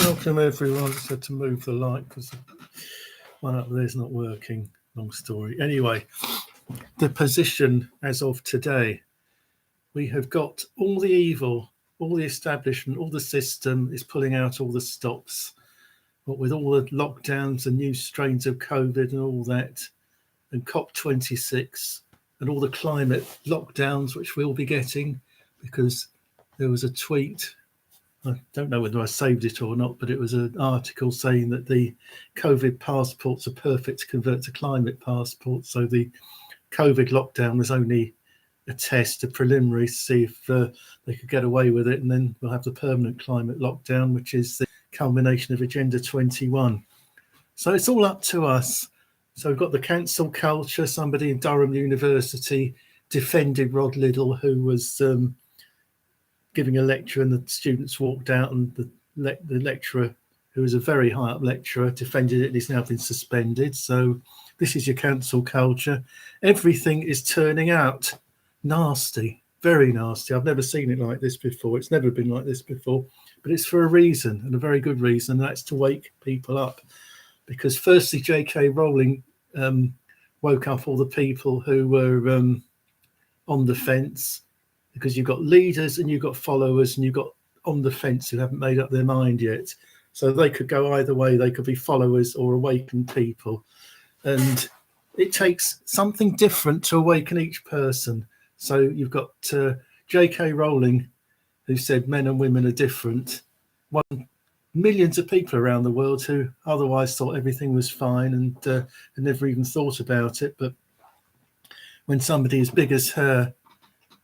Welcome everyone. I just had to move the light because the one up there's not working. Long story. Anyway, the position as of today, we have got all the evil, all the establishment, all the system is pulling out all the stops. But with all the lockdowns and new strains of COVID and all that, and COP26 and all the climate lockdowns, which we'll be getting, because there was a tweet, I don't know whether I saved it or not, but it was an article saying that the COVID passports are perfect to convert to climate passports. So the COVID lockdown was only a test, a preliminary, to see if they could get away with it. And then we'll have the permanent climate lockdown, which is the culmination of Agenda 21. So it's all up to us. So we've got the cancel culture. Somebody in Durham University defended Rod Liddle, who was giving a lecture, and the students walked out, and the lecturer, who was a very high up lecturer, defended it, and he's now been suspended. So this is your cancel culture. Everything is turning out nasty, very nasty. I've never seen it like this before. It's never been like this before, but it's for a reason, and a very good reason, and that's to wake people up. Because firstly, J.K. Rowling woke up all the people who were on the fence, because you've got leaders and you've got followers and you've got on the fence who haven't made up their mind yet. So they could go either way. They could be followers or awakened people. And it takes something different to awaken each person. So you've got J.K. Rowling, who said men and women are different. Millions of people around the world who otherwise thought everything was fine and never even thought about it. But when somebody as big as her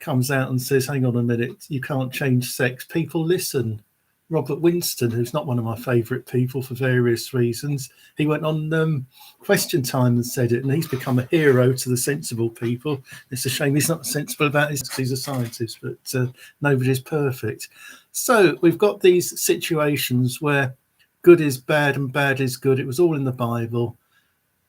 comes out and says, hang on a minute, you can't change sex, people listen. Robert Winston, who's not one of my favourite people for various reasons, he went on Question Time and said it, and he's become a hero to the sensible people. It's a shame he's not sensible about it, he's a scientist, but nobody's perfect. So we've got these situations where good is bad and bad is good. It was all in the Bible.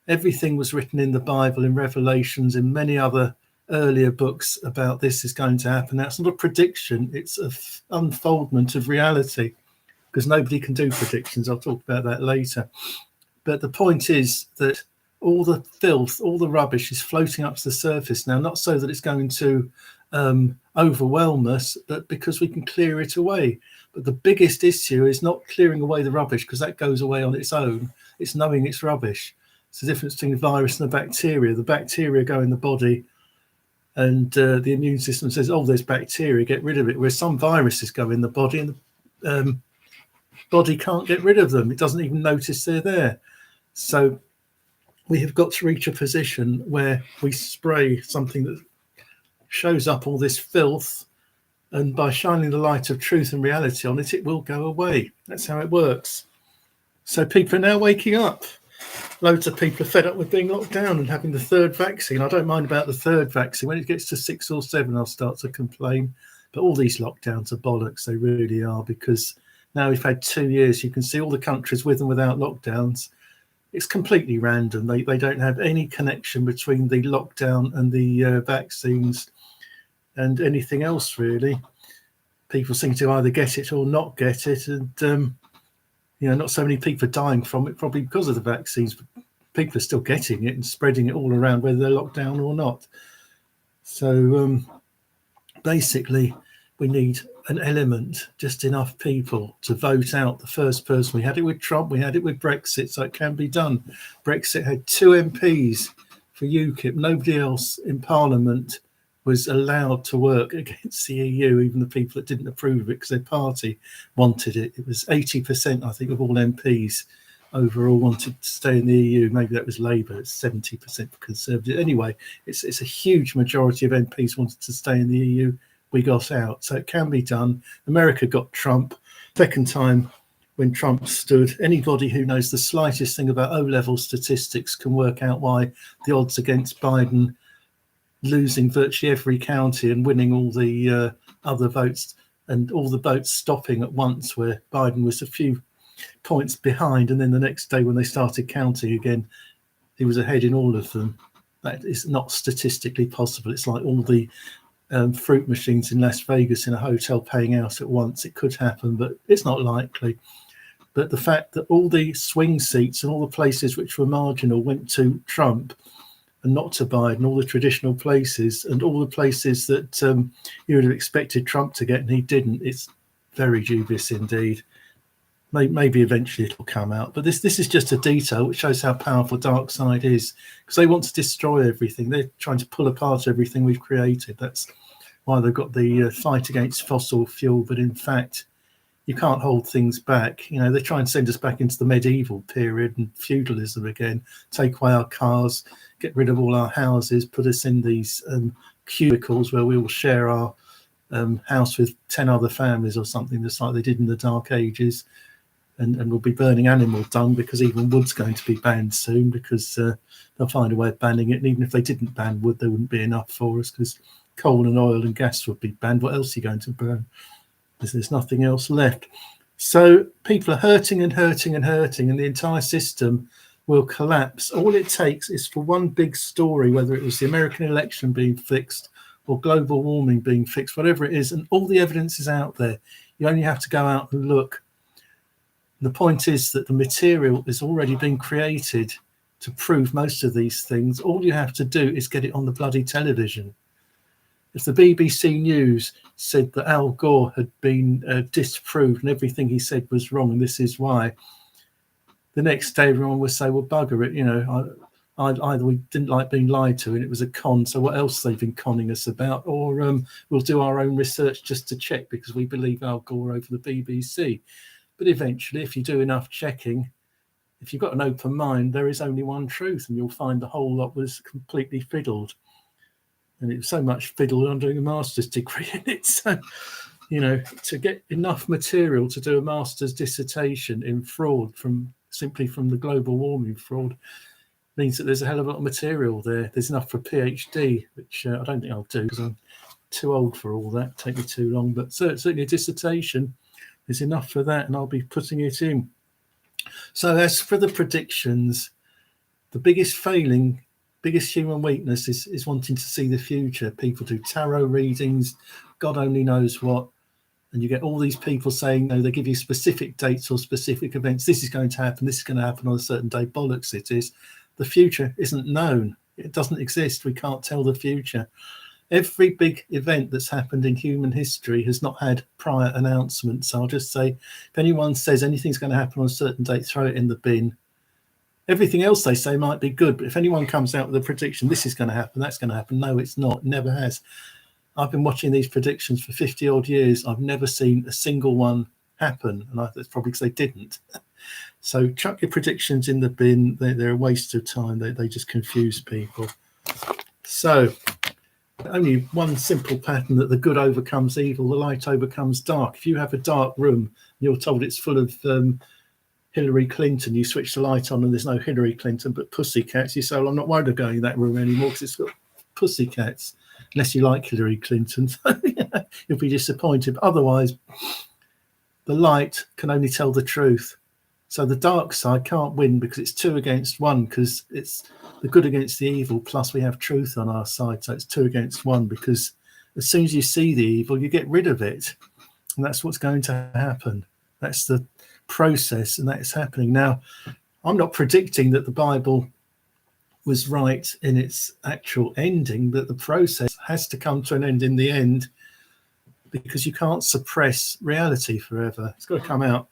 Everything was written in the Bible, in Revelations, in many other earlier books about this is going to happen. That's not a prediction, it's an unfoldment of reality, because nobody can do predictions. I'll talk about that later. But the point is that all the filth, all the rubbish is floating up to the surface now, not so that it's going to overwhelm us, but because we can clear it away. But the biggest issue is not clearing away the rubbish, because that goes away on its own. It's knowing it's rubbish. It's the difference between the virus and the bacteria. The bacteria go in the body, and the immune system says, oh, there's bacteria, get rid of it. Whereas some viruses go in the body, and the body can't get rid of them. It doesn't even notice they're there. So we have got to reach a position where we spray something that shows up all this filth, and by shining the light of truth and reality on it, it will go away. That's how it works. So people are now waking up. Loads of people are fed up with being locked down and having the third vaccine. I don't mind about the third vaccine. When it gets to 6 or 7, I'll start to complain. But all these lockdowns are bollocks. They really are, because now we've had 2 years. You can see all the countries with and without lockdowns. It's completely random. They don't have any connection between the lockdown and the vaccines and anything else, really. People seem to either get it or not get it. And not so many people are dying from it, probably because of the vaccines, but people are still getting it and spreading it all around, whether they're locked down or not. So basically, we need an element, just enough people to vote out the first person. We had it with Trump, we had it with Brexit, so it can be done. Brexit had 2 MPs for UKIP. Nobody else in Parliament was allowed to work against the EU, even the people that didn't approve of it because their party wanted it. It was 80%, I think, of all MPs overall wanted to stay in the EU. Maybe that was Labour, it's 70% for Conservative. Anyway, it's a huge majority of MPs wanted to stay in the EU. We got out, so it can be done. America got Trump. Second time when Trump stood, anybody who knows the slightest thing about O-level statistics can work out why the odds against Biden losing virtually every county and winning all the other votes, and all the votes stopping at once, where Biden was a few points behind, and then the next day when they started counting again, he was ahead in all of them. That is not statistically possible. It's like all the fruit machines in Las Vegas in a hotel paying out at once. It could happen, but it's not likely. But the fact that all the swing seats and all the places which were marginal went to Trump and not to Biden, all the traditional places and all the places that you would have expected Trump to get and he didn't, it's very dubious indeed. Maybe eventually it'll come out, but this is just a detail which shows how powerful dark side is, because they want to destroy everything. They're trying to pull apart everything we've created. That's why they've got the fight against fossil fuel, but in fact you can't hold things back. You know, they try and send us back into the medieval period and feudalism again, take away our cars, get rid of all our houses, put us in these cubicles where we will share our house with 10 other families or something, just like they did in the Dark Ages. And we'll be burning animal dung, because even wood's going to be banned soon, because they'll find a way of banning it. And even if they didn't ban wood, there wouldn't be enough for us, because coal and oil and gas would be banned. What else are you going to burn? There's nothing else left. So people are hurting and hurting and hurting, and the entire system will collapse. All it takes is for one big story, whether it was the American election being fixed or global warming being fixed, whatever it is, and all the evidence is out there. You only have to go out and look. The point is that the material is already being created to prove most of these things. All you have to do is get it on the bloody television. If the BBC News said that Al Gore had been disproved and everything he said was wrong and this is why, the next day everyone would say, well, bugger it, you know, either we didn't like being lied to and it was a con, so what else they've been conning us about, or we'll do our own research just to check because we believe Al Gore over the BBC. But eventually, if you do enough checking, if you've got an open mind, there is only one truth, and you'll find the whole lot was completely fiddled. And it was so much fiddled, I'm doing a master's degree in it. So, you know, to get enough material to do a master's dissertation in fraud simply from the global warming fraud means that there's a hell of a lot of material there. There's enough for a PhD, which I don't think I'll do because I'm too old for all that. Take me too long. But certainly a dissertation is enough for that, and I'll be putting it in. So as for the predictions, the biggest failing, biggest human weakness is wanting to see the future. People do tarot readings, God only knows what, and you get all these people saying, no, they give you specific dates or specific events. This is going to happen. This is going to happen on a certain day. Bollocks it is. The future isn't known. It doesn't exist. We can't tell the future. Every big event that's happened in human history has not had prior announcements. So I'll just say, if anyone says anything's going to happen on a certain date, throw it in the bin. Everything else they say might be good, but if anyone comes out with a prediction, this is going to happen, that's going to happen, no, it's not. It never has. I've been watching these predictions for 50 odd years. I've never seen a single one happen, and that's probably because they didn't. So chuck your predictions in the bin. They're a waste of time. They just confuse people. So only one simple pattern, that the good overcomes evil, the light overcomes dark. If you have a dark room, you're told it's full of Hillary Clinton, you switch the light on and there's no Hillary Clinton but pussycats, you say, well, I'm not worried about going in that room anymore because it's got pussycats, unless you like Hillary Clinton. You'll be disappointed. But otherwise, the light can only tell the truth. So the dark side can't win because it's 2 against 1, because it's the good against the evil, plus we have truth on our side. So it's 2 against 1, because as soon as you see the evil, you get rid of it. And that's what's going to happen. That's the process, and that's happening. Now, I'm not predicting that the Bible was right in its actual ending, but the process has to come to an end in the end, because you can't suppress reality forever. It's got to come out.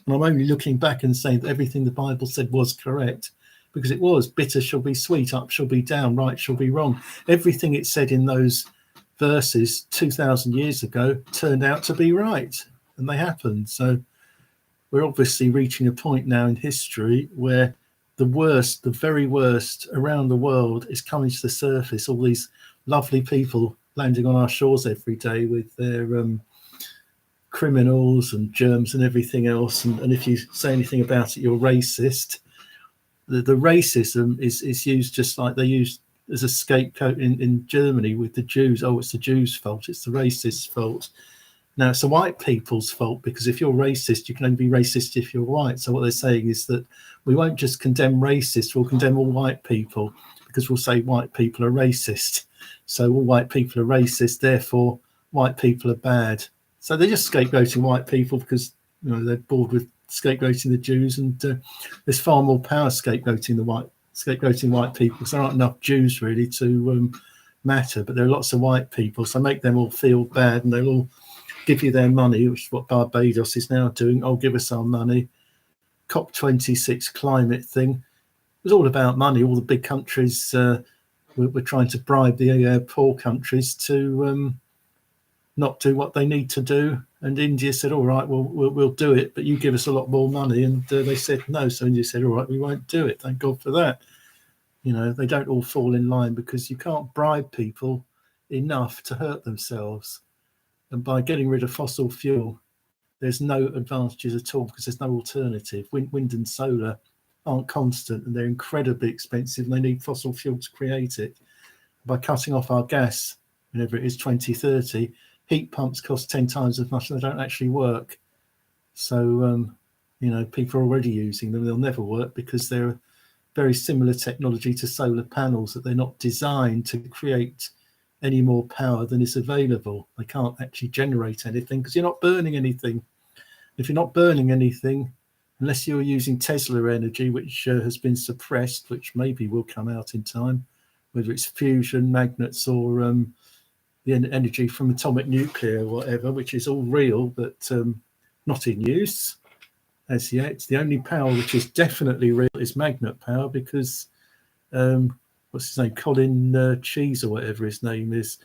And I'm only looking back and saying that everything the Bible said was correct, because it was. Bitter shall be sweet, up shall be down, right shall be wrong. Everything it said in those verses 2,000 years ago turned out to be right, and they happened. So we're obviously reaching a point now in history where the worst, the very worst around the world is coming to the surface. All these lovely people landing on our shores every day with their criminals and germs and everything else. And if you say anything about it, you're racist. The racism is used just like they use as a scapegoat in Germany with the Jews. Oh, it's the Jews' fault. It's the racists' fault. Now, it's the white people's fault, because if you're racist, you can only be racist if you're white. So what they're saying is that we won't just condemn racists, we'll condemn all white people, because we'll say white people are racist. So all white people are racist, therefore white people are bad. So they're just scapegoating white people because, you know, they're bored with scapegoating the Jews, and there's far more power scapegoating white people. So there aren't enough Jews really to matter, but there are lots of white people, so make them all feel bad, and they'll all give you their money, which is what Barbados is now doing. Oh, give us our money. COP26 climate thing, it was all about money. All the big countries were trying to bribe the poor countries to not do what they need to do. And India said, all right, well, we'll do it, but you give us a lot more money. And they said no. So India said, all right, we won't do it. Thank God for that. You know, they don't all fall in line, because you can't bribe people enough to hurt themselves. And by getting rid of fossil fuel, there's no advantages at all, because there's no alternative. Wind and solar aren't constant, and they're incredibly expensive, and they need fossil fuel to create it. By cutting off our gas, whenever it is 2030, heat pumps cost 10 times as much, and they don't actually work. So, you know, people are already using them. They'll never work because they're very similar technology to solar panels, that they're not designed to create any more power than is available. They can't actually generate anything because you're not burning anything. If you're not burning anything, unless you're using Tesla energy, which has been suppressed, which maybe will come out in time, whether it's fusion, magnets, or the energy from atomic nuclear or whatever, which is all real, but not in use as yet. The only power which is definitely real is magnet power, because what's his name, Colin Cheese or whatever his name is,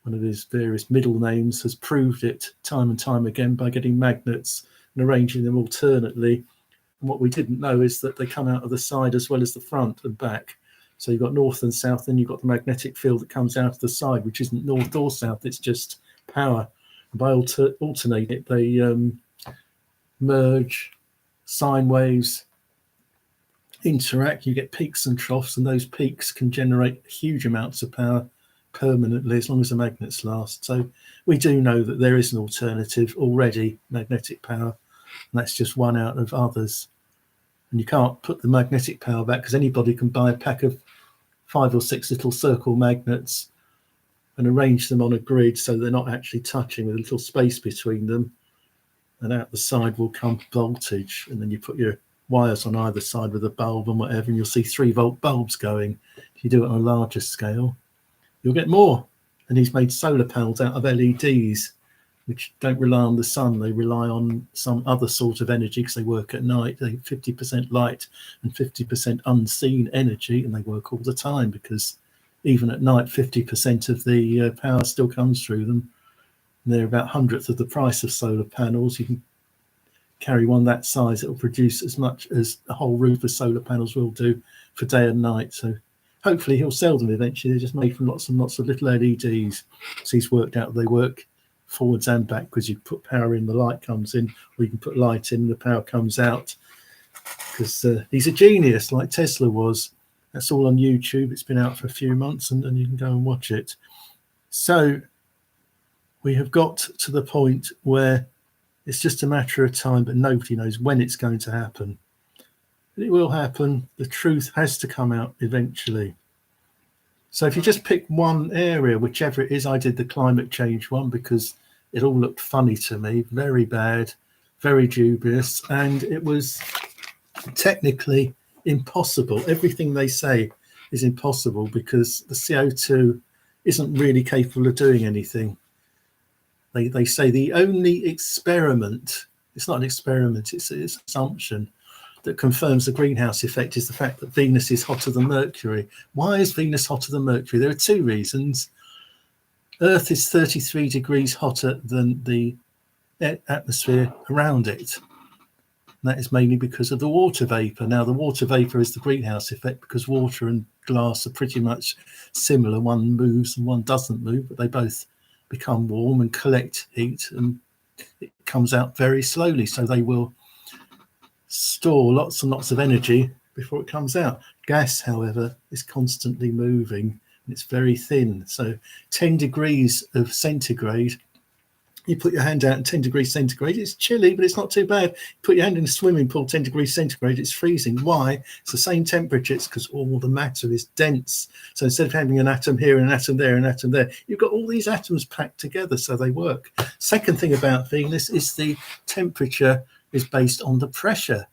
one of his various middle names, has proved it time and time again by getting magnets and arranging them alternately. And what we didn't know is that they come out of the side as well as the front and back. So you've got north and south, and you've got the magnetic field that comes out of the side, which isn't north or south, it's just power. And by alternate it, they merge, sine waves interact, you get peaks and troughs, and those peaks can generate huge amounts of power permanently as long as the magnets last. So we do know that there is an alternative already, magnetic power, and that's just one out of others. And you can't put the magnetic power back, because anybody can buy a pack of 5 or 6 little circle magnets and arrange them on a grid so they're not actually touching, with a little space between them, and out the side will come voltage. And then you put your wires on either side with a bulb and whatever, and you'll see 3-volt bulbs going. If you do it on a larger scale, you'll get more. And he's made solar panels out of LEDs, which don't rely on the sun. They rely on some other sort of energy, because they work at night. They 50% light and 50% unseen energy, and they work all the time, because even at night 50% of the power still comes through them. And they're about 100th of the price of solar panels. You can carry one that size, it will produce as much as a whole roof of solar panels will do for day and night. So hopefully he'll sell them eventually. They're just made from lots and lots of little LEDs. So he's worked out they work forwards and back, because you put power in, the light comes in, or you can put light in, the power comes out. Because he's a genius, like Tesla was. That's all on YouTube. It's been out for a few months, and you can go and watch it. So we have got to the point where it's just a matter of time, but nobody knows when it's going to happen. But it will happen. The truth has to come out eventually. So if you just pick one area, whichever it is, I did the climate change one because it all looked funny to me, very bad, very dubious, and it was technically impossible. Everything they say is impossible, because the CO2 isn't really capable of doing anything. They say the only experiment, it's not an experiment, it's an assumption that confirms the greenhouse effect, is the fact that Venus is hotter than Mercury. Why is Venus hotter than Mercury? There are 2 reasons. Earth is 33 degrees hotter than the atmosphere around it. And that is mainly because of the water vapor. Now, the water vapor is the greenhouse effect, because water and glass are pretty much similar. One moves and one doesn't move, but they both become warm and collect heat, and it comes out very slowly. So they will store lots and lots of energy before it comes out. Gas, however, is constantly moving, and it's very thin. So 10 degrees of centigrade, you put your hand out in 10 degrees centigrade, it's chilly, but it's not too bad. You put your hand in a swimming pool, 10 degrees centigrade, it's freezing. Why? It's the same temperature. It's because all the matter is dense. So instead of having an atom here, an atom there, an atom there, you've got all these atoms packed together, so they work. Second thing about Venus is the temperature is based on the pressure.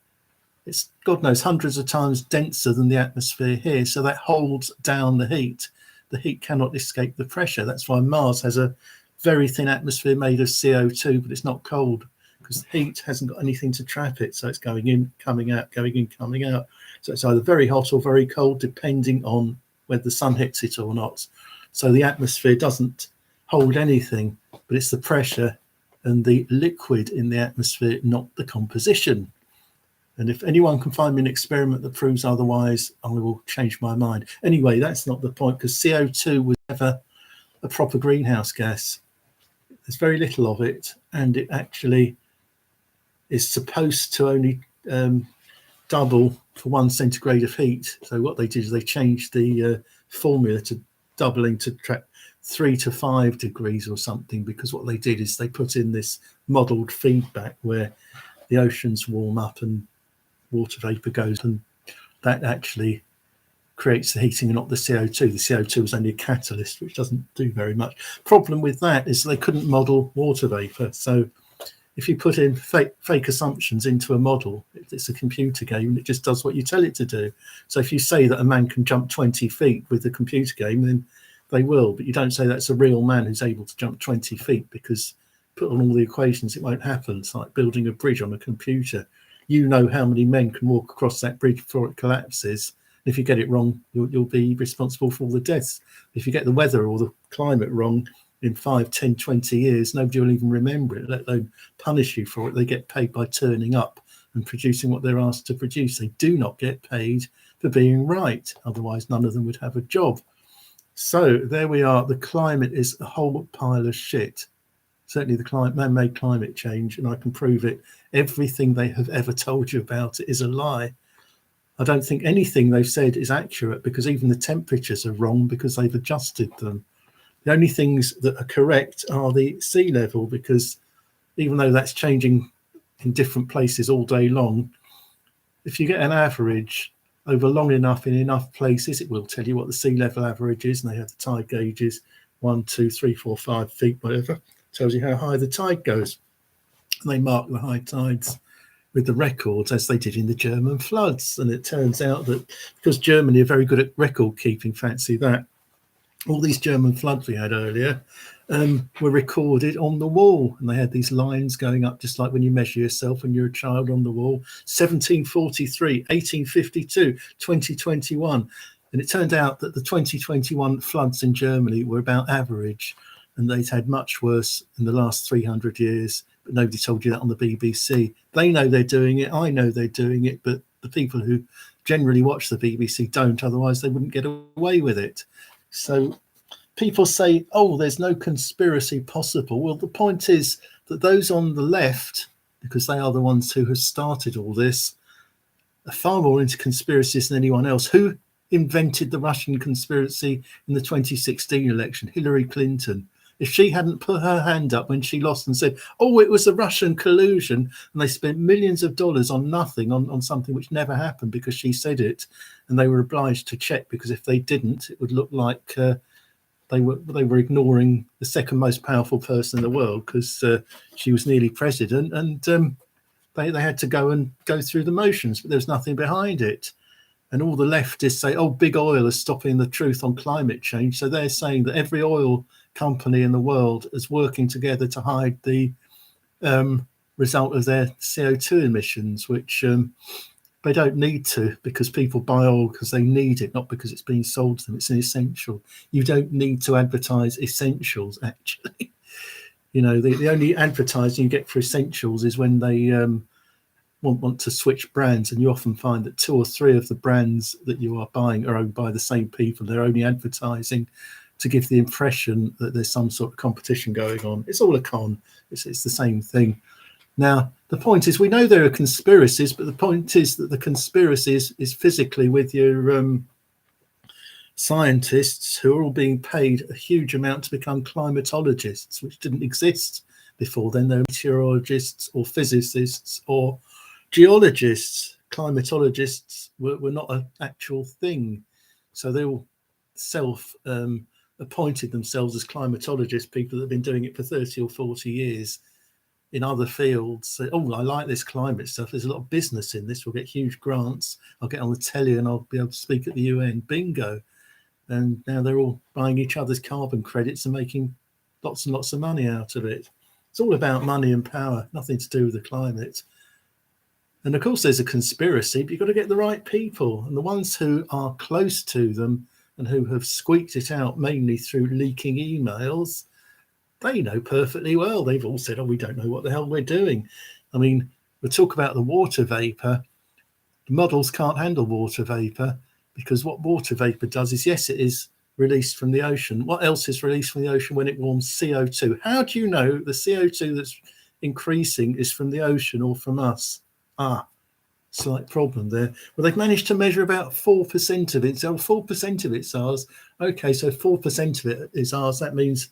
It's, God knows, hundreds of times denser than the atmosphere here, so that holds down the heat. The heat cannot escape the pressure. That's why Mars has a very thin atmosphere made of CO2, but it's not cold because the heat hasn't got anything to trap it. So it's going in, coming out, going in, coming out. So it's either very hot or very cold, depending on whether the sun hits it or not. So the atmosphere doesn't hold anything, but it's the pressure and the liquid in the atmosphere, not the composition. And if anyone can find me an experiment that proves otherwise, I will change my mind. Anyway, that's not the point, because CO2 was never a proper greenhouse gas. There's very little of it, and it actually is supposed to only double for 1 centigrade of heat. So what they did is they changed the formula to doubling to track 3 to 5 degrees or something, because what they did is they put in this modelled feedback where the oceans warm up and water vapor goes, and that actually creates the heating and not the CO2. The CO2 is only a catalyst, which doesn't do very much. Problem with that is they couldn't model water vapor. So if you put in fake assumptions into a model, it's a computer game and it just does what you tell it to do. So if you say that a man can jump 20 feet with the computer game, then they will, but you don't say that's a real man who's able to jump 20 feet, because put on all the equations, it won't happen. It's like building a bridge on a computer. You know how many men can walk across that bridge before it collapses. If you get it wrong, you'll be responsible for all the deaths. If you get the weather or the climate wrong in 5, 10, 20 years, nobody will even remember it, let alone punish you for it. They get paid by turning up and producing what they're asked to produce. They do not get paid for being right. Otherwise, none of them would have a job. So there we are. The climate is a whole pile of shit. Certainly the man-made climate change, and I can prove it. Everything they have ever told you about it is a lie. I don't think anything they've said is accurate, because even the temperatures are wrong because they've adjusted them. The only things that are correct are the sea level, because even though that's changing in different places all day long, if you get an average over long enough in enough places, it will tell you what the sea level average is, and they have the tide gauges, 1, 2, 3, 4, 5 feet, whatever. Tells you how high the tide goes. And they mark the high tides with the records, as they did in the German floods. And it turns out that because Germany are very good at record keeping, fancy that, all these German floods we had earlier were recorded on the wall, and they had these lines going up, just like when you measure yourself when you're a child on the wall. 1743, 1852, 2021. And it turned out that the 2021 floods in Germany were about average, and they'd had much worse in the last 300 years, but nobody told you that on the BBC. They know they're doing it, I know they're doing it, but the people who generally watch the BBC don't, otherwise they wouldn't get away with it. So people say, oh, there's no conspiracy possible. Well, the point is that those on the left, because they are the ones who have started all this, are far more into conspiracies than anyone else. Who invented the Russian conspiracy in the 2016 election? Hillary Clinton. If she hadn't put her hand up when she lost and said, oh, it was a Russian collusion, and they spent millions of dollars on nothing, on something which never happened because she said it, and they were obliged to check, because if they didn't, it would look like they were ignoring the second most powerful person in the world, because she was nearly president, and they had to go through the motions, but there was nothing behind it. And all the leftists say, oh, big oil is stopping the truth on climate change. So they're saying that every oil company in the world is working together to hide the result of their CO2 emissions, which they don't need to, because people buy oil because they need it, not because it's being sold to them. It's an essential. You don't need to advertise essentials, actually. You know, the only advertising you get for essentials is when they want to switch brands, and you often find that 2 or 3 of the brands that you are buying are owned by the same people. They're only advertising to give the impression that there's some sort of competition going on. It's all a con. It's the same thing. Now, the point is, we know there are conspiracies, but the point is that the conspiracy is physically with your scientists who are all being paid a huge amount to become climatologists, which didn't exist before then. They're meteorologists or physicists or geologists. Climatologists were not an actual thing. So they all appointed themselves as climatologists, people that have been doing it for 30 or 40 years. in other fields say, oh, I like this climate stuff. There's a lot of business in this. We'll get huge grants. I'll get on the telly and I'll be able to speak at the UN. Bingo. And now they're all buying each other's carbon credits and making lots and lots of money out of it. It's all about money and power, nothing to do with the climate. And of course, there's a conspiracy, but you've got to get the right people. And the ones who are close to them and who have squeaked it out mainly through leaking emails, they know perfectly well. They've all said, oh, we don't know what the hell we're doing. I mean, we'll talk about the water vapor. The models can't handle water vapor because what water vapor does is, yes, it is released from the ocean. What else is released from the ocean when it warms? CO2. How do you know the CO2 that's increasing is from the ocean or from us? Slight problem there. Well, they've managed to measure about 4% of it. So 4% of it's ours. Okay, so 4% of it is ours. That means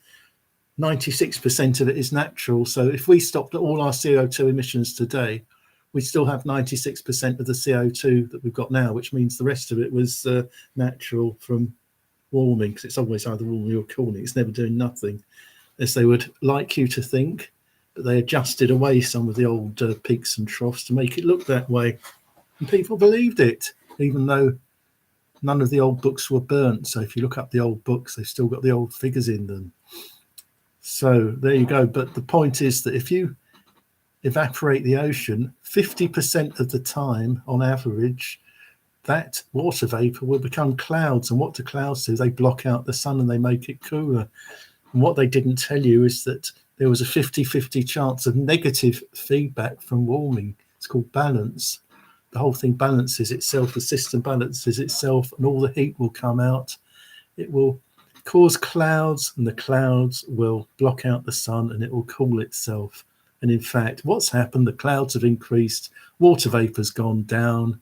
96% of it is natural. So if we stopped all our CO2 emissions today, we still have 96% of the CO2 that we've got now, which means the rest of it was natural from warming, because it's always either warming or cooling. It's never doing nothing, as they would like you to think. But they adjusted away some of the old peaks and troughs to make it look that way. And people believed it, even though none of the old books were burnt. So if you look up the old books, they've still got the old figures in them. So there you go. But the point is that if you evaporate the ocean, 50% of the time, on average, that water vapor will become clouds. And what do clouds do? They block out the sun and they make it cooler. And what they didn't tell you is that there was a 50-50 chance of negative feedback from warming. It's called balance. The whole thing balances itself. The system balances itself, and all the heat will come out. It will cause clouds, and the clouds will block out the sun, and it will cool itself. And in fact, what's happened? The clouds have increased. Water vapor's gone down.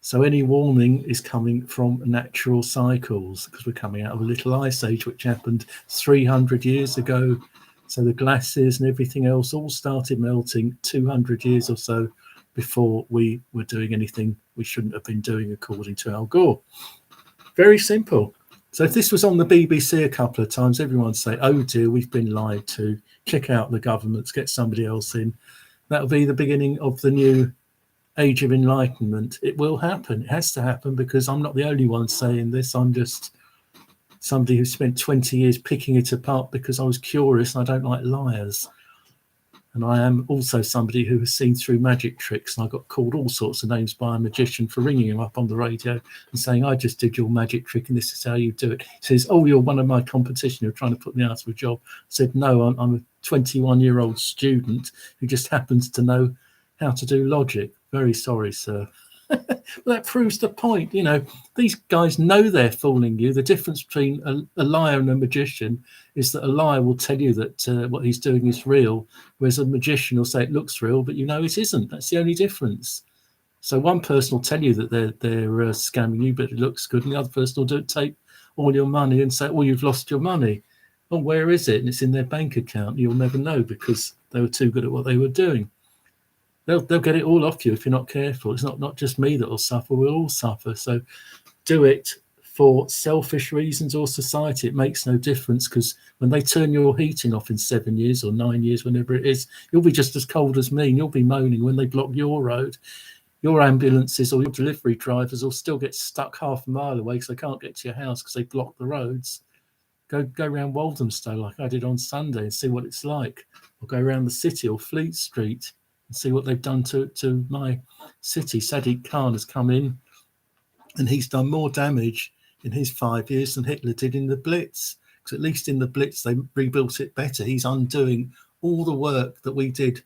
So any warming is coming from natural cycles, because we're coming out of a little ice age, which happened 300 years ago. So the glaciers and everything else all started melting 200 years or so before we were doing anything we shouldn't have been doing, according to Al Gore. Very simple. So if this was on the BBC a couple of times, everyone would say, oh dear, we've been lied to. Kick out the governments, get somebody else in. That'll be the beginning of the new age of enlightenment. It will happen. It has to happen, because I'm not the only one saying this. I'm just somebody who spent 20 years picking it apart because I was curious and I don't like liars. And I am also somebody who has seen through magic tricks, and I got called all sorts of names by a magician for ringing him up on the radio and saying, I just did your magic trick and this is how you do it. He says, oh, you're one of my competition, you're trying to put me out of a job. I said, no, I'm a 21-year-old student who just happens to know how to do logic. Very sorry, sir. Well, that proves the point. You know, these guys know they're fooling you. The difference between a liar and a magician is that a liar will tell you that what he's doing is real, whereas a magician will say it looks real, but you know it isn't. That's the only difference. So one person will tell you that they're scamming you, but it looks good, and the other person will take all your money and say, oh, you've lost your money. Oh, where is it? And it's in their bank account. You'll never know, because they were too good at what they were doing. They'll get it all off you if you're not careful. It's not just me that will suffer. We'll all suffer. So do it for selfish reasons or society. It makes no difference, because when they turn your heating off in 7 years or 9 years, whenever it is, you'll be just as cold as me, and you'll be moaning when they block your road. Your ambulances or your delivery drivers will still get stuck half a mile away because they can't get to your house because they block the roads. Go around Walthamstow like I did on Sunday and see what it's like. Or go around the city or Fleet Street and see what they've done to my city. Sadiq Khan has come in and he's done more damage in his 5 years than Hitler did in the Blitz. Because at least in the Blitz, they rebuilt it better. He's undoing all the work that we did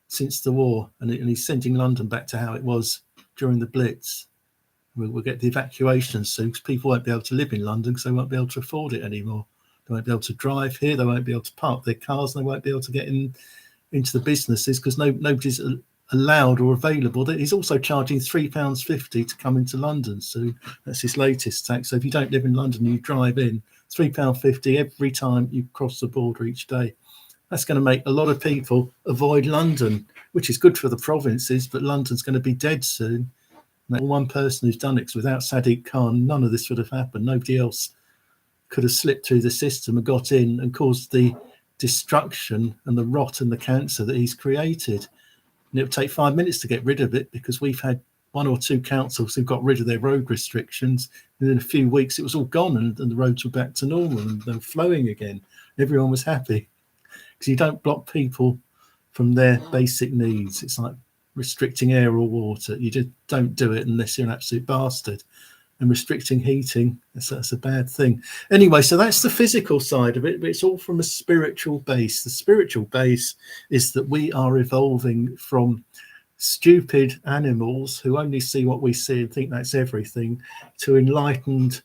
since the war. And he's sending London back to how it was during the Blitz. We'll get the evacuations soon, because people won't be able to live in London because they won't be able to afford it anymore. They won't be able to drive here. They won't be able to park their cars, and they won't be able to get into the businesses because nobody's allowed or available. He's also charging £3.50 to come into London. So that's his latest tax. So if you don't live in London, you drive in, £3.50 every time you cross the border each day. That's going to make a lot of people avoid London, which is good for the provinces, but London's going to be dead soon. And one person who's done it, because without Sadiq Khan, none of this would have happened. Nobody else could have slipped through the system and got in and caused the destruction and the rot and the cancer that he's created. And it would take 5 minutes to get rid of it, because we've had 1 or 2 councils who got rid of their road restrictions, and in a few weeks it was all gone, and the roads were back to normal and they were flowing again. Everyone was happy, because you don't block people from their basic needs. It's like restricting air or water. You just don't do it unless you're an absolute bastard. And restricting heating, that's a bad thing. Anyway, so that's the physical side of it, but it's all from a spiritual base. The spiritual base is that we are evolving from stupid animals who only see what we see and think that's everything, to enlightened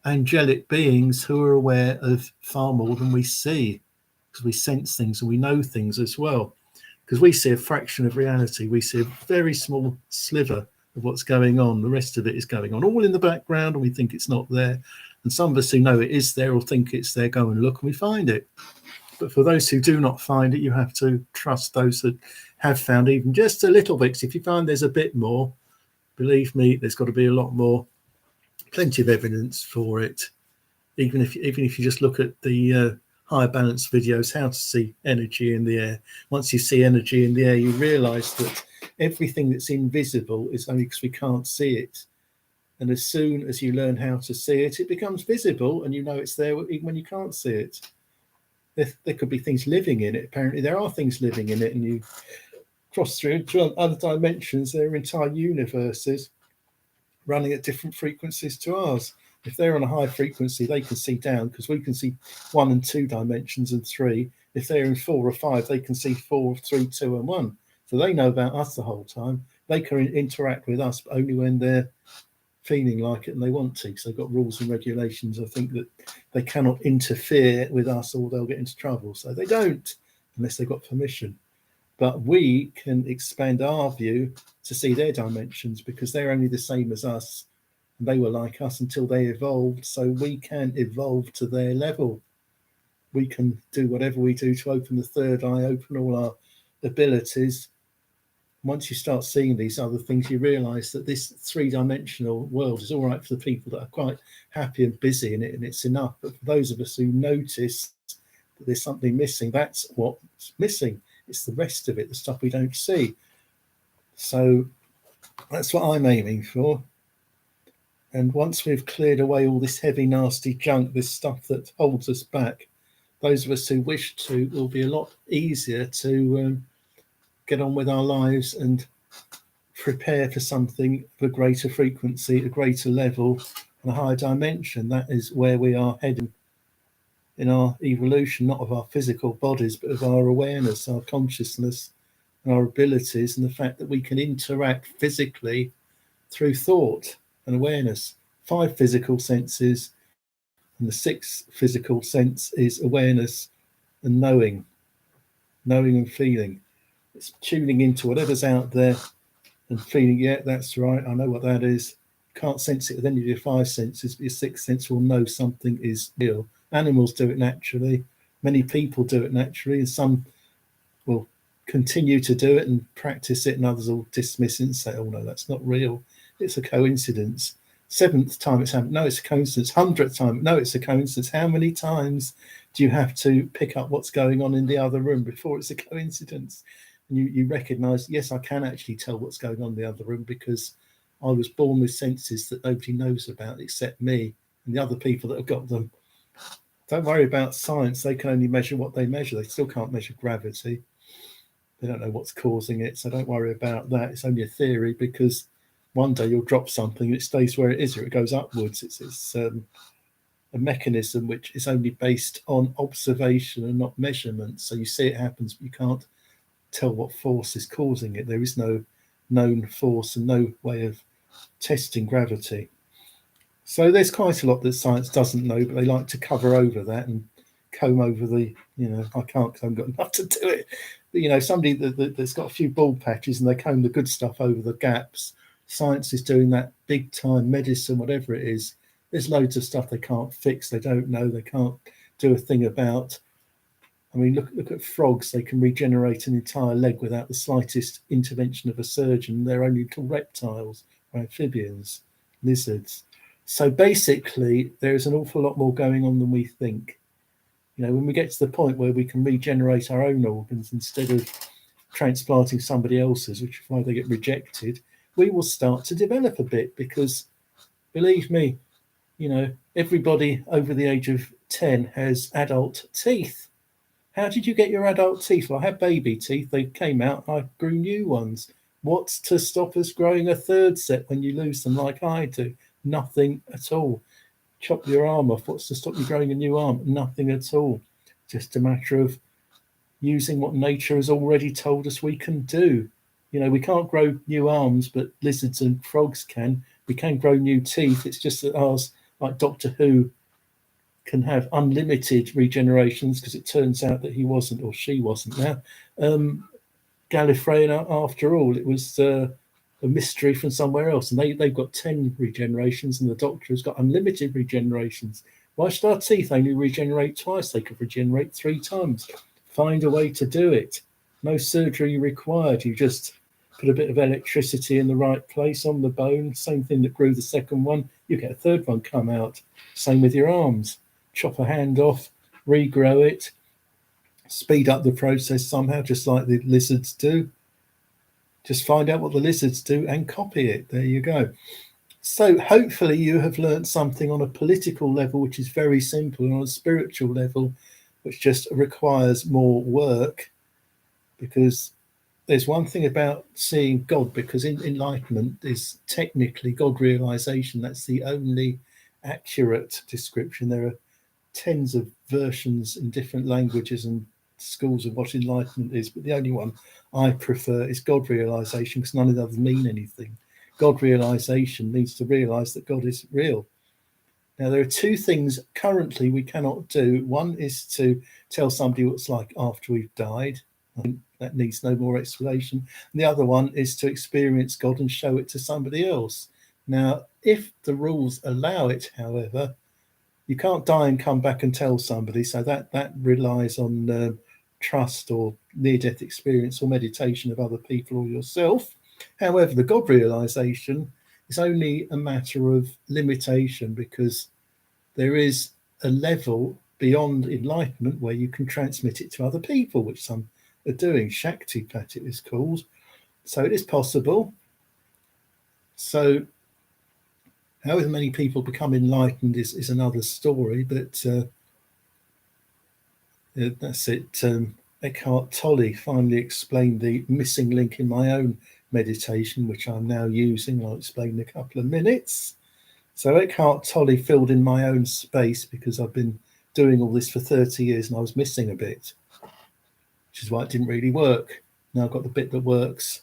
angelic beings who are aware of far more than we see, because we sense things and we know things as well. Because we see a fraction of reality. We see a very small sliver of what's going on. The rest of it is going on all in the background, and we think it's not there. And some of us who know it is there or think it's there go and look, and we find it. But for those who do not find it, you have to trust those that have found even just a little bit. 'Cause if you find there's a bit more, believe me, there's got to be a lot more. Plenty of evidence for it. Even if you just look at the higher balance videos, how to see energy in the air. Once you see energy in the air, you realise that everything that's invisible is only because we can't see it. And as soon as you learn how to see it, it becomes visible, and you know it's there even when you can't see it. There could be things living in it. Apparently there are things living in it, and you cross through to other dimensions. There are entire universes running at different frequencies to ours. If they're on a high frequency, they can see down, because we can see 1 and 2 dimensions and 3. If they're in 4 or 5, they can see 4, 3, 2 and 1. So they know about us the whole time. They can interact with us, but only when they're feeling like it and they want to. So they've got rules and regulations. I think that they cannot interfere with us or they'll get into trouble. So they don't, unless they've got permission. But we can expand our view to see their dimensions, because they're only the same as us. And they were like us until they evolved. So we can evolve to their level. We can do whatever we do to open the third eye, open all our abilities. Once you start seeing these other things, you realize that this 3-dimensional world is all right for the people that are quite happy and busy in it, and it's enough. But for those of us who notice that there's something missing, that's what's missing. It's the rest of it, the stuff we don't see. So that's what I'm aiming for. And once we've cleared away all this heavy, nasty junk, this stuff that holds us back, those of us who wish to, will be a lot easier to get on with our lives and prepare for something of a greater frequency, a greater level, and a higher dimension. That is where we are heading in our evolution, not of our physical bodies, but of our awareness, our consciousness, and our abilities, and the fact that we can interact physically through thought and awareness. 5 physical senses, and the 6th physical sense is awareness and knowing and feeling. It's tuning into whatever's out there and feeling, yeah, that's right, I know what that is. Can't sense it with any of your 5 senses, but your 6th sense will know something is real. Animals do it naturally. Many people do it naturally, and some will continue to do it and practice it, and others will dismiss it and say, oh no, that's not real. It's a coincidence. 7th time it's happened, no, it's a coincidence. 100th time, no, it's a coincidence. How many times do you have to pick up what's going on in the other room before it's a coincidence? And you recognize, yes, I can actually tell what's going on in the other room, because I was born with senses that nobody knows about except me and the other people that have got them. Don't worry about science. They can only measure what they measure. They still can't measure gravity. They don't know what's causing it. So don't worry about that. It's only a theory, because one day you'll drop something and it stays where it is, or it goes upwards. It's a mechanism which is only based on observation and not measurement. So you see it happens, but you can't tell what force is causing it. There is no known force and no way of testing gravity. So there's quite a lot that science doesn't know, but they like to cover over that and comb over the, I can't, because I haven't got enough to do it. But, somebody that's got a few bald patches and they comb the good stuff over the gaps. Science is doing that big time. Medicine, whatever it is, there's loads of stuff they can't fix. They don't know. They can't do a thing about. I mean, look at frogs. They can regenerate an entire leg without the slightest intervention of a surgeon. They're only little reptiles, or amphibians, lizards. So basically, there's an awful lot more going on than we think. when we get to the point where we can regenerate our own organs instead of transplanting somebody else's, which is why they get rejected, we will start to develop a bit, because believe me, everybody over the age of 10 has adult teeth. How did you get your adult teeth? Well, I had baby teeth. They came out. I grew new ones. What's to stop us growing a third set when you lose them like I do? Nothing at all. Chop your arm off. What's to stop you growing a new arm? Nothing at all. Just a matter of using what nature has already told us we can do. We can't grow new arms, but lizards and frogs can. We can grow new teeth. It's just that ours, like Doctor Who, can have unlimited regenerations, because it turns out that he wasn't, or she wasn't now. Gallifreyan, after all, it was a mystery from somewhere else, and they've got 10 regenerations, and the Doctor has got unlimited regenerations. Why should our teeth only regenerate twice? They could regenerate 3 times. Find a way to do it. No surgery required. You just put a bit of electricity in the right place on the bone. Same thing that grew the second one. You get a third one come out. Same with your arms. Chop a hand off, regrow it, speed up the process somehow, just like the lizards do. Just find out what the lizards do and copy it. There you go. So hopefully you have learned something on a political level, which is very simple, and on a spiritual level, which just requires more work. Because there's one thing about seeing God, because enlightenment is technically God realization. That's the only accurate description. There are tens of versions in different languages and schools of what enlightenment is, but the only one I prefer is God realization, because none of the others mean anything. God realization means to realize that God is real. Now, there are 2 things currently we cannot do. One is to tell somebody what it's like after we've died. I think that needs no more explanation. And the other one is to experience God and show it to somebody else. Now, if the rules allow it, however, you can't die and come back and tell somebody. So that relies on trust or near-death experience or meditation of other people or yourself. However, the God realization is only a matter of limitation, because there is a level beyond enlightenment where you can transmit it to other people, which some are doing. Shaktipat it is called. So it is possible. So however many people become enlightened is another story, but that's it. Eckhart Tolle finally explained the missing link in my own meditation, which I'm now using. I'll explain in a couple of minutes. So Eckhart Tolle filled in my own space, because I've been doing all this for 30 years and I was missing a bit, which is why it didn't really work. Now I've got the bit that works.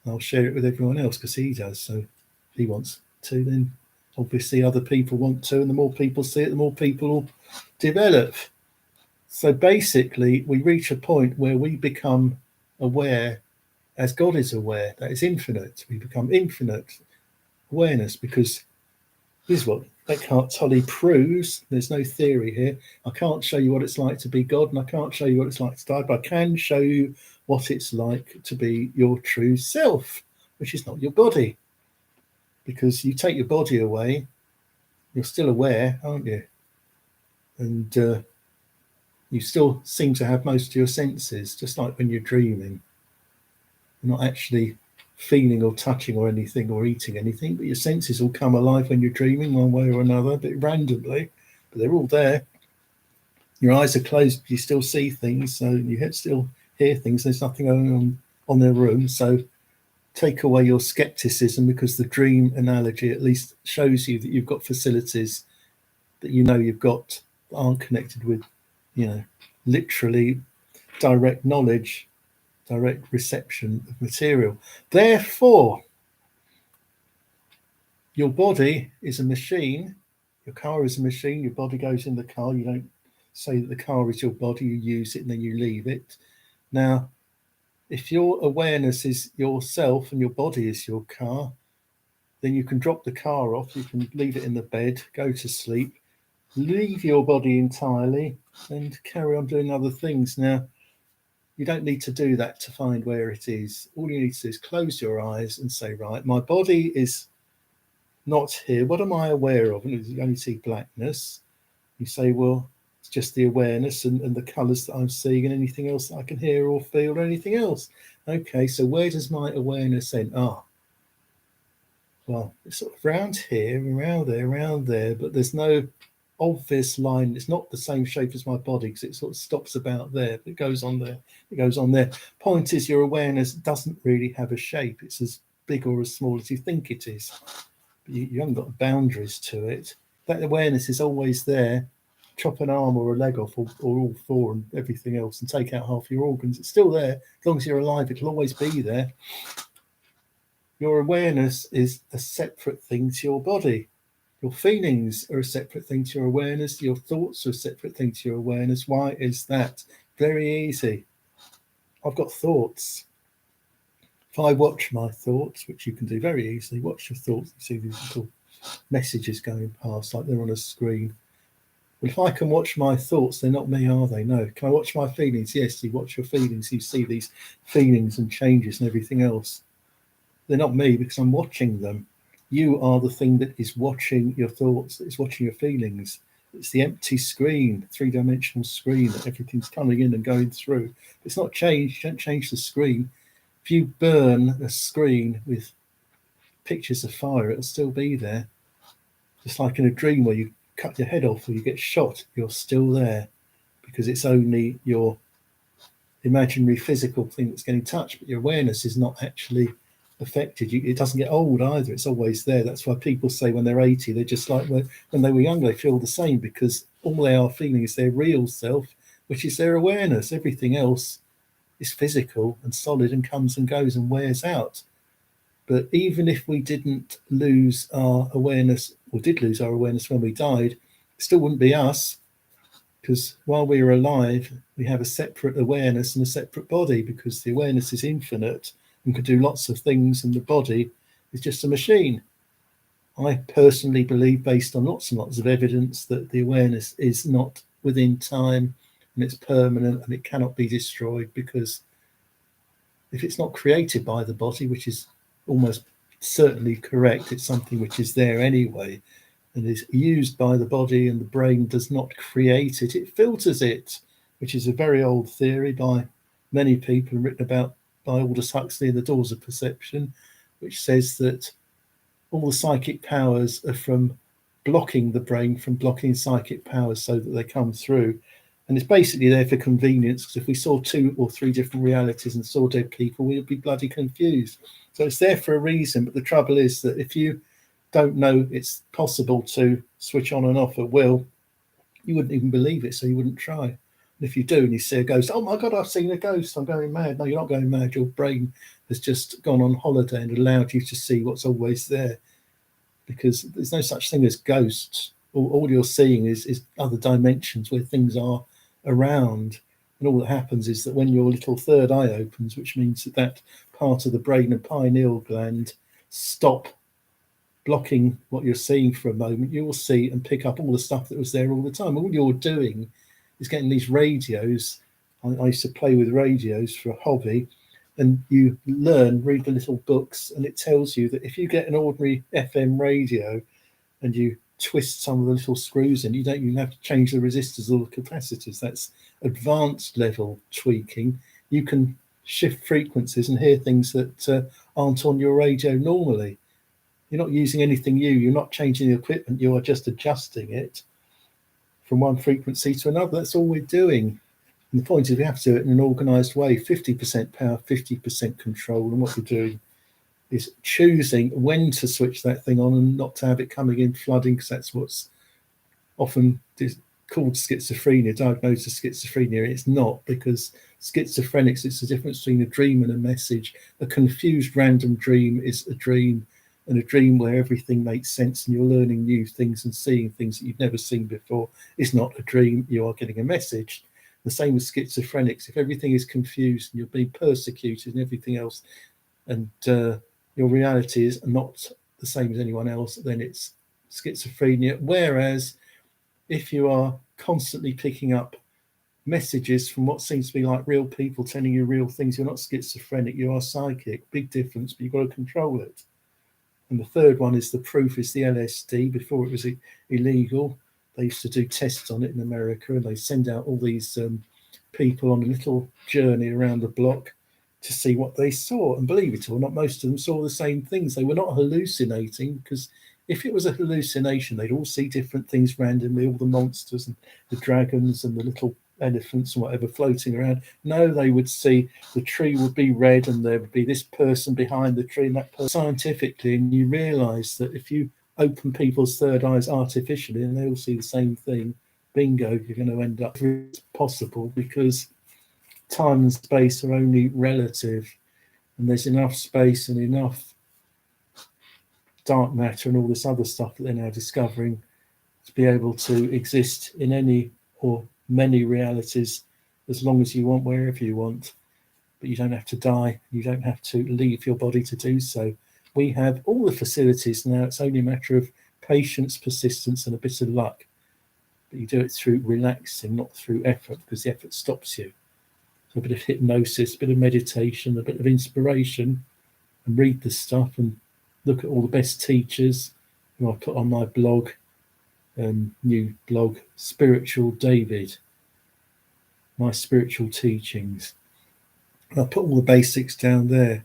I'll share it with everyone else, because he does. So if he wants to, then obviously other people want to, and the more people see it, the more people will develop. So basically, we reach a point where we become aware as God is aware. That is infinite. We become infinite awareness, because this is what Eckhart Tolle proves. There's no theory here. I can't show you what it's like to be God, and I can't show you what it's like to die, but I can show you what it's like to be your true self, which is not your body. Because you take your body away, you're still aware, aren't you? And you still seem to have most of your senses, just like when you're dreaming. You're not actually feeling or touching or anything or eating anything, but your senses all come alive when you're dreaming one way or another, a bit randomly, but they're all there. Your eyes are closed, but you still see things, so you still hear things. There's nothing going on their room. So take away your skepticism, because the dream analogy at least shows you that you've got facilities that you've got that aren't connected with, literally direct knowledge, direct reception of material. Therefore, your body is a machine. Your car is a machine. Your body goes in the car. You don't say that the car is your body. You use it and then you leave it. Now, if your awareness is yourself and your body is your car, then you can drop the car off. You can leave it in the bed, go to sleep, leave your body entirely, and carry on doing other things. Now, you don't need to do that to find where it is. All you need to do is close your eyes and say, right, my body is not here. What am I aware of? And you only see blackness. You say, well, it's just the awareness and the colours that I'm seeing and anything else that I can hear or feel or anything else. Okay, so where does my awareness end? Well, it's sort of around here, around there, but there's no obvious line. It's not the same shape as my body because it sort of stops about there. It goes on there. It goes on there. Point is, your awareness doesn't really have a shape. It's as big or as small as you think it is. But you haven't got boundaries to it. That awareness is always there. Chop an arm or a leg off, or all four and everything else, and take out half your organs. It's still there. As long as you're alive, it'll always be there. Your awareness is a separate thing to your body. Your feelings are a separate thing to your awareness. Your thoughts are a separate thing to your awareness. Why is that? Very easy. I've got thoughts. If I watch my thoughts, which you can do very easily, watch your thoughts, you see these little messages going past like they're on a screen. Well, if I can watch my thoughts, they're not me, are they? No. Can I watch my feelings? Yes, you watch your feelings. You see these feelings and changes and everything else. They're not me because I'm watching them. You are the thing that is watching your thoughts, that is watching your feelings. It's the empty screen, three-dimensional screen that everything's coming in and going through. It's not changed. You don't change the screen. If you burn a screen with pictures of fire, it'll still be there. Just like in a dream where you cut your head off or you get shot, you're still there because it's only your imaginary physical thing that's getting touched, but your awareness is not actually affected. It doesn't get old either. It's always there. That's why people say when they're 80, they're just like when they were young, they feel the same because all they are feeling is their real self, which is their awareness. Everything else is physical and solid and comes and goes and wears out. But even if we didn't lose our awareness or did lose our awareness when we died, it still wouldn't be us because while we are alive, we have a separate awareness and a separate body because the awareness is infinite and can do lots of things, and the body is just a machine. I personally believe, based on lots and lots of evidence, that the awareness is not within time and it's permanent and it cannot be destroyed because if it's not created by the body, which is almost certainly correct, it's something which is there anyway and is used by the body, and the brain does not create it, it filters it, which is a very old theory by many people written about by Aldous Huxley in The Doors of Perception, which says that all the psychic powers are from blocking the brain from blocking psychic powers so that they come through. And it's basically there for convenience, because if we saw 2 or 3 different realities and saw dead people, we'd be bloody confused. So it's there for a reason. But the trouble is that if you don't know it's possible to switch on and off at will, you wouldn't even believe it, so you wouldn't try. If you do and you see a ghost, oh my God, I've seen a ghost, I'm going mad. No, you're not going mad. Your brain has just gone on holiday and allowed you to see what's always there, because there's no such thing as ghosts. All you're seeing is other dimensions where things are around. And all that happens is that when your little third eye opens, which means that part of the brain and pineal gland stop blocking what you're seeing for a moment, you will see and pick up all the stuff that was there all the time. All you're doing is getting these radios. I used to play with radios for a hobby, and you read the little books, and it tells you that if you get an ordinary FM radio and you twist some of the little screws in, you don't even have to change the resistors or the capacitors. That's advanced level tweaking. You can shift frequencies and hear things that aren't on your radio normally. You're not using anything new. You're not changing the equipment. You are just adjusting it from one frequency to another. That's all we're doing. And the point is we have to do it in an organised way. 50% power, 50% control. And what we're doing is choosing when to switch that thing on and not to have it coming in flooding, because that's what's often called schizophrenia, diagnosed as schizophrenia. It's not, because schizophrenics, it's the difference between a dream and a message. A confused random dream is a dream, and a dream where everything makes sense and you're learning new things and seeing things that you've never seen before is not a dream. You are getting a message. The same with schizophrenics. If everything is confused and you're being persecuted and everything else, and your reality is not the same as anyone else, then it's schizophrenia. Whereas if you are constantly picking up messages from what seems to be like real people telling you real things, you're not schizophrenic, you are psychic. Big difference, but you've got to control it. And the third one is the proof is the LSD. Before it was illegal, They used to do tests on it in America, and they send out all these people on a little journey around the block to see what they saw. And believe it or not, most of them saw the same things. They were not hallucinating, because if it was a hallucination, they'd all see different things randomly, all the monsters and the dragons and the little elephants and whatever floating around. No, they would see the tree would be red and there would be this person behind the tree and that person scientifically. And you realise that if you open people's third eyes artificially and they all see the same thing, bingo, you're going to end up it's possible, because time and space are only relative, and there's enough space and enough dark matter and all this other stuff that they're now discovering to be able to exist in any or many realities as long as you want, wherever you want. But you don't have to die, you don't have to leave your body to do so. We have all the facilities now. It's only a matter of patience, persistence, and a bit of luck. But you do it through relaxing, not through effort, because the effort stops you. So a bit of hypnosis, a bit of meditation, a bit of inspiration, and read the stuff and look at all the best teachers who I put on my blog, new blog, Spiritual David, my spiritual teachings. And I put all the basics down there.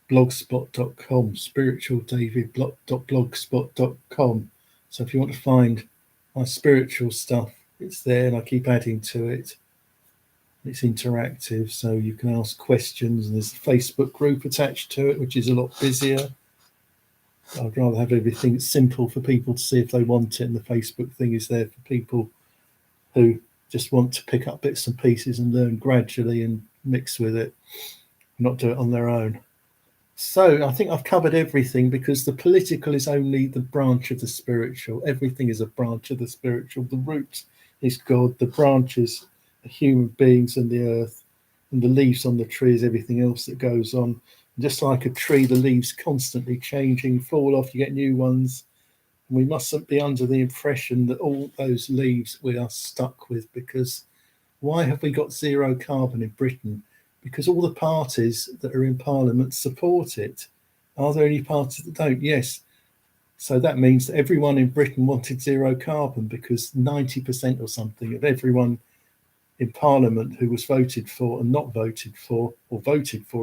Blogspot.com, spiritualdavid.blogspot.com. So if you want to find my spiritual stuff, it's there, and I keep adding to it. It's interactive, so you can ask questions, and there's a Facebook group attached to it, which is a lot busier. I'd rather have everything simple for people to see if they want it, and the Facebook thing is there for people who just want to pick up bits and pieces and learn gradually and mix with it, not do it on their own. So I think I've covered everything, because the political is only the branch of the spiritual. Everything is a branch of the spiritual. The root is God, the branches are human beings and the earth, and the leaves on the tree is everything else that goes on. And just like a tree, the leaves constantly changing, fall off, you get new ones. And we mustn't be under the impression that all those leaves we are stuck with, because why have we got zero carbon in Britain? Because all the parties that are in Parliament support it. Are there any parties that don't? Yes. So that means that everyone in Britain wanted zero carbon, because 90% or something of everyone in Parliament who was voted for and not voted for, or voted for